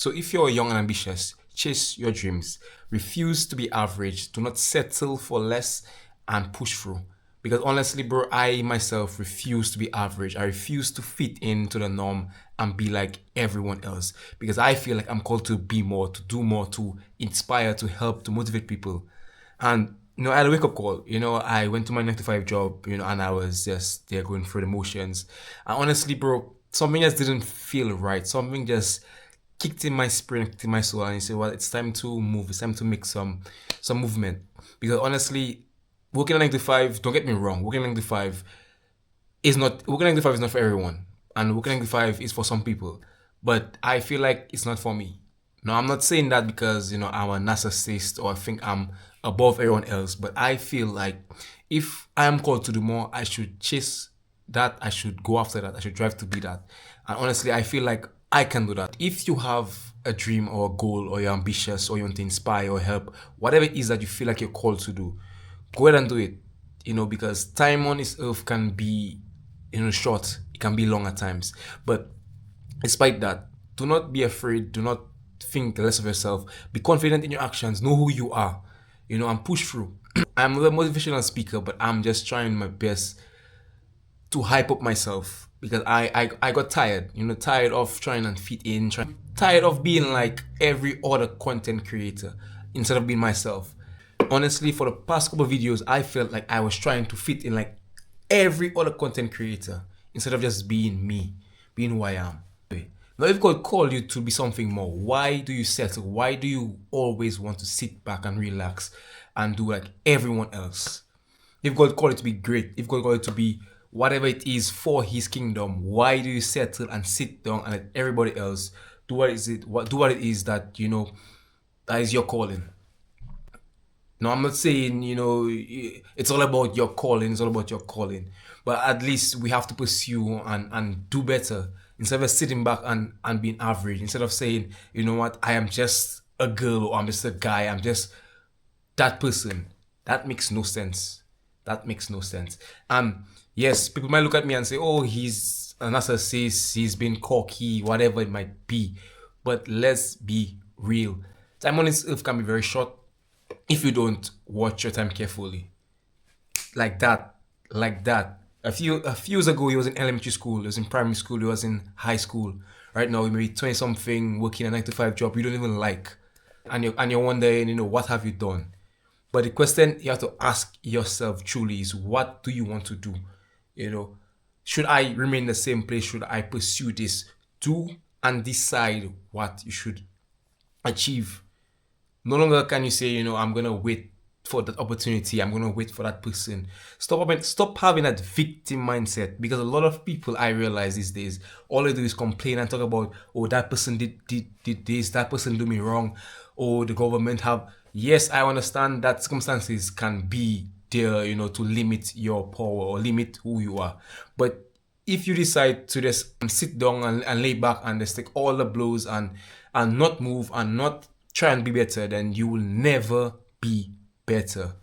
So if you're young and ambitious, chase your dreams. Refuse to be average. Do not settle for less and push through. Because honestly, bro, I myself refuse to be average. I refuse to fit into the norm and be like everyone else. Because I feel like I'm called to be more, to do more, to inspire, to help, to motivate people. And I had a wake up call. I went to my 9 to 5 job, and I was just there going through the motions. And honestly, bro, something just didn't feel right. Something just kicked in my spirit, kicked in my soul, and he said, "Well, it's time to move. It's time to make some movement." Because honestly, working at 9 to 5, don't get me wrong, working 9 to 5 is not for everyone, and working 9 to 5 is for some people. But I feel like it's not for me. No, I'm not saying that because I'm a narcissist or I think I'm above everyone else. But I feel like if I am called to do more, I should chase that. I should go after that. I should drive to be that. And honestly, I feel like I can do that. If you have a dream or a goal, or you're ambitious, or you want to inspire or help, whatever it is that you feel like you're called to do, go ahead and do it. Because time on this earth can be short, it can be long at times. But despite that, do not be afraid, do not think less of yourself. Be confident in your actions, know who you are, and push through. I'm a motivational speaker, but I'm just trying my best to hype up myself because I got tired, tired of trying and fit in, tired of being like every other content creator instead of being myself. Honestly, for the past couple of videos, I felt like I was trying to fit in like every other content creator instead of just being me, being who I am. Now, if God called you to be something more, why do you settle? Why do you always want to sit back and relax and do like everyone else? If God called you to be great, if God called you to be whatever it is for His kingdom, why do you settle and sit down and let everybody else do what it is that that is your calling? No, I'm not saying it's all about your calling. It's all about your calling, but at least we have to pursue and do better instead of sitting back and being average. Instead of saying, you know what, I am just a girl or I'm just a guy. I'm just that person. That makes no sense. That makes no sense. Yes, people might look at me and say, "Oh, he's a narcissist. He's been cocky, whatever it might be." But let's be real. Time on this earth can be very short if you don't watch your time carefully. Like that. Like that. A few years ago, he was in elementary school, he was in primary school, he was in high school. Right now, he may be 20 something, working a 9 to 5 job you don't even like. And you're wondering, what have you done? But the question you have to ask yourself truly is, what do you want to do? Should I remain in the same place? Should I pursue this? Do and decide what you should achieve. No longer can you say, I'm gonna wait for that opportunity. I'm gonna wait for that person. Stop having that victim mindset, because a lot of people, I realize these days, all they do is complain and talk about, oh, that person did this, that person do me wrong, or the government have. Yes, I understand that circumstances can be there, to limit your power or limit who you are. But if you decide to just sit down and lay back and just take all the blows and not move and not try and be better, then you will never be better.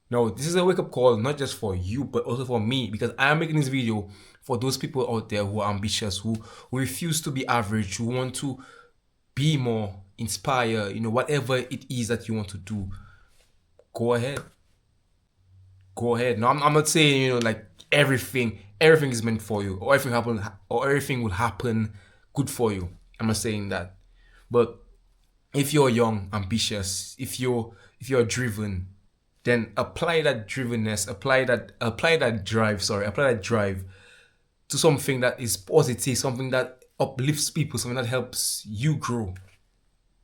Now, this is a wake-up call, not just for you, but also for me, because I am making this video for those people out there who are ambitious, who refuse to be average, who want to be more, inspire, whatever it is that you want to do. Go ahead. Go ahead. No, I'm not saying, like everything is meant for you, or everything will happen good for you. I'm not saying that. But if you're young, ambitious, if you're driven, then apply that drivenness, apply that drive to something that is positive, something that uplifts people, something that helps you grow.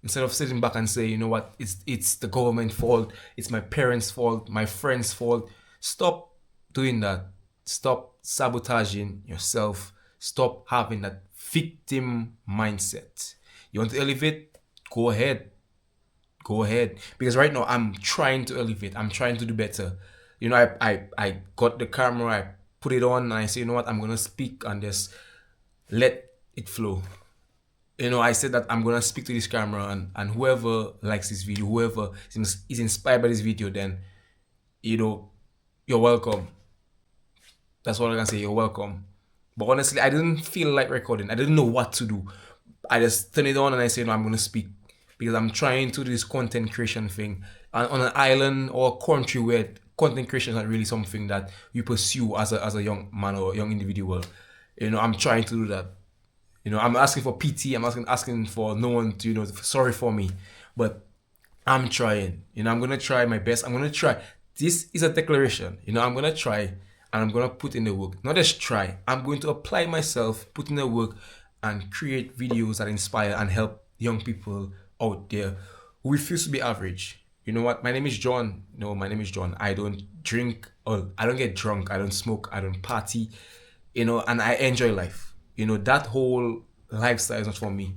Instead of sitting back and say, you know what, it's the government fault, it's my parents' fault, my friends' fault. Stop doing that. Stop sabotaging yourself. Stop having that victim mindset. You want to elevate? Go ahead. Go ahead. Because right now I'm trying to elevate. I'm trying to do better. I got the camera, I put it on, and I say, you know what, I'm gonna speak and just let it flow. I said that I'm gonna speak to this camera, and whoever likes this video, whoever is inspired by this video, then you're welcome. That's what I can say. You're welcome. But honestly, I didn't feel like recording. I didn't know what to do. I just turn it on and I say, no, I'm going to speak because I'm trying to do this content creation thing. And on an island or a country where content creation is not really something that you pursue as a young man or a young individual, I'm trying to do that. I'm asking for PT. I'm asking for no one to, sorry for me. But I'm trying. I'm gonna try my best. I'm gonna try. This is a declaration. I'm gonna try and I'm gonna put in the work. Not just try. I'm going to apply myself, put in the work, and create videos that inspire and help young people out there who refuse to be average. You know what? My name is John. No, my name is John. I don't drink or I don't get drunk. I don't smoke. I don't party. And I enjoy life. That whole lifestyle is not for me.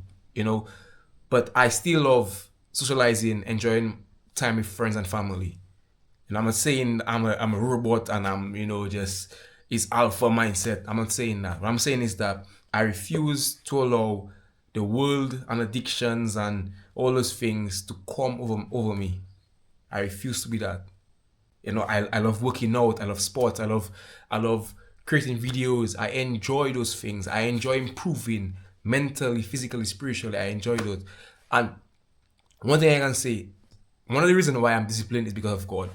But I still love socializing, enjoying time with friends and family. And I'm not saying I'm a robot and I'm just it's alpha mindset. I'm not saying that. What I'm saying is that I refuse to allow the world and addictions and all those things to come over me. I refuse to be that. I love working out. I love sports. I love creating videos. I enjoy those things. I enjoy improving mentally, physically, spiritually. I enjoy those. And one thing I can say, one of the reasons why I'm disciplined is because of God.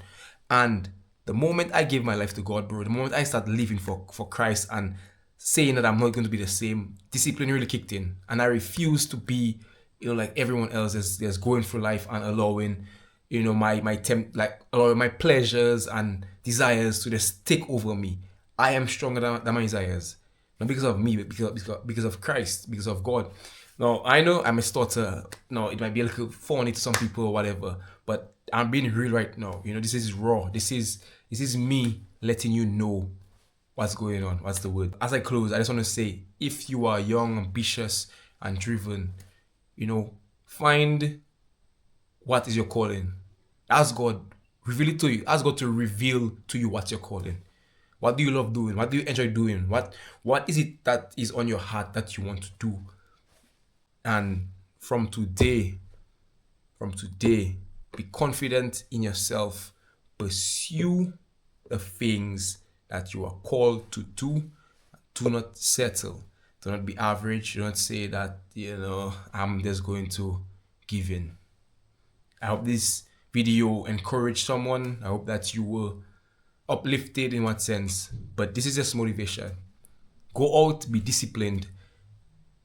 And the moment I give my life to God, bro, the moment I start living for Christ and saying that I'm not going to be the same, discipline really kicked in. And I refuse to be, like everyone else is going through life and allowing, allowing my pleasures and desires to just take over me. I am stronger than my desires. Not because of me, but because of Christ, because of God. Now, I know I'm a stutter. No, it might be a little funny to some people or whatever, but I'm being real right now. This is raw. This is me letting you know what's going on. What's the word? As I close, I just want to say, if you are young, ambitious, and driven, find what is your calling. Ask God, reveal it to you. Ask God to reveal to you what's your calling. What do you love doing? What do you enjoy doing? What is it that is on your heart that you want to do? And from today, be confident in yourself. Pursue the things that you are called to do. Do not settle. Do not be average. Do not say that, I'm just going to give in. I hope this video encouraged someone. I hope that you were uplifted in what sense. But this is just motivation. Go out, be disciplined.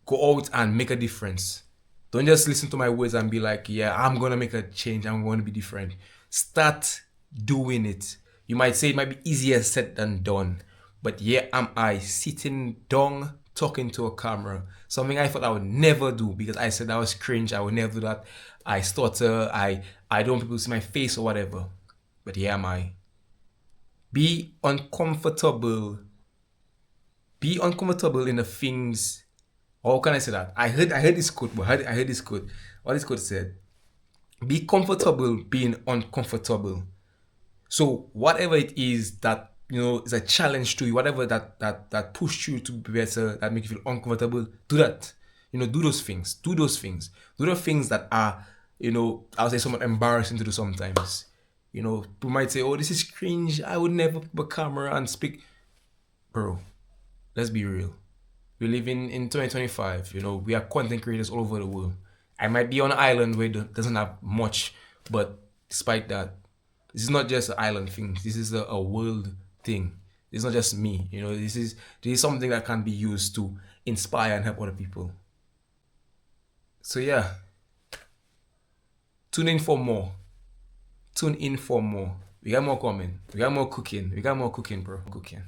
Go out and make a difference. Don't just listen to my words and be like, yeah, I'm going to make a change. I'm going to be different. Start doing it. You might say it might be easier said than done. But here am I sitting down talking to a camera. Something I thought I would never do because I said I was cringe. I would never do that. I stutter. I don't want people to see my face or whatever. But here am I. Be uncomfortable. Be uncomfortable in the things. How can I say that? I heard this quote, but I heard this quote. What this quote said: "Be comfortable being uncomfortable." So whatever it is that is a challenge to you, whatever that pushed you to be better, that make you feel uncomfortable, do that. Do those things. Do those things. Do the things that are, I'll say somewhat embarrassing to do sometimes. People might say, "Oh, this is cringe. I would never put a camera and speak." Bro, let's be real. We live in 2025. We are content creators all over the world. I might be on an island where it doesn't have much, but despite that, this is not just an island thing. This is a world thing. It's not just me. This is something that can be used to inspire and help other people. So yeah, tune in for more. Tune in for more. We got more coming. We got more cooking. We got more cooking, bro. Cooking.